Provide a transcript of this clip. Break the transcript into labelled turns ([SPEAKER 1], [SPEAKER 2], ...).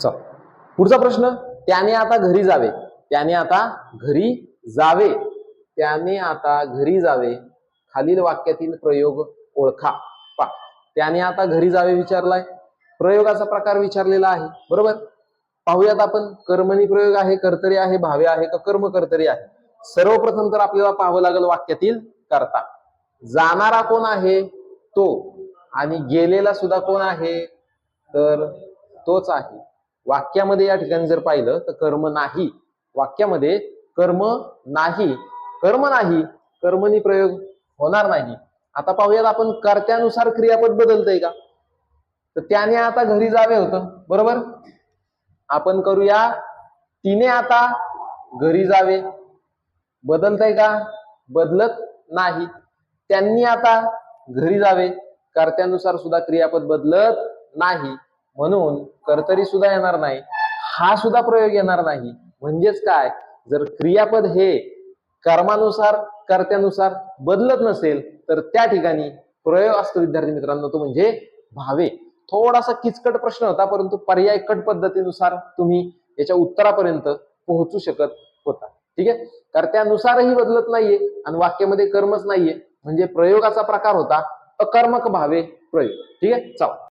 [SPEAKER 1] चल पुढचा प्रश्न, त्याने आता घरी जावे. त्याने आता घरी जावे. त्याने आता घरी जावे. खालील वाक्यातील प्रयोग ओळखा. पा त्याने आता घरी जावे विचारलाय, प्रयोगाचा प्रकार विचारलेला आहे. बरोबर, पाहूयात आपण. कर्मणी प्रयोग आहे, कर्तरी आहे, भावे आहे का कर्म कर्तरी आहे. सर्वप्रथम तर आपल्याला पाहावं लागेल वाक्यातील कर्ता. जाणारा कोण आहे? तो. आणि गेलेला सुद्धा कोण आहे? तर तोच आहे. वाक्यामध्ये या ठिकाणी जर पाहिलं तर कर्म नाही. वाक्यामध्ये कर्म नाही. कर्म नाही, कर्मणी प्रयोग होणार नाही. आता पाहूयात आपण, कर्त्यानुसार क्रियापद बदलतंय का? तर त्याने आता घरी जावे होतं. बरोबर, आपण करूया तिने आता घरी जावे. बदलतंय का? बदलत नाही. त्यांनी आता घरी जावे. कर्त्यानुसार सुद्धा क्रियापद बदलत नाही, म्हणून कर्तरी सुद्धा येणार नाही. हा सुद्धा प्रयोग येणार नाही. म्हणजेच काय, जर क्रियापद हे कर्मानुसार कर्त्यानुसार बदलत नसेल तर त्या ठिकाणी प्रयोग असतो विद्यार्थी मित्रांनो, तो म्हणजे भावे. थोडासा किचकट प्रश्न होता, परंतु पर्याय कट पद्धतीनुसार तुम्ही याच्या उत्तरापर्यंत पोहोचू शकत होता. ठीक आहे, कर्त्यानुसारही बदलत नाहीये आणि वाक्यामध्ये कर्मच नाहीये, म्हणजे प्रयोगाचा प्रकार होता अकर्मक भावे प्रयोग. ठीक आहे, चला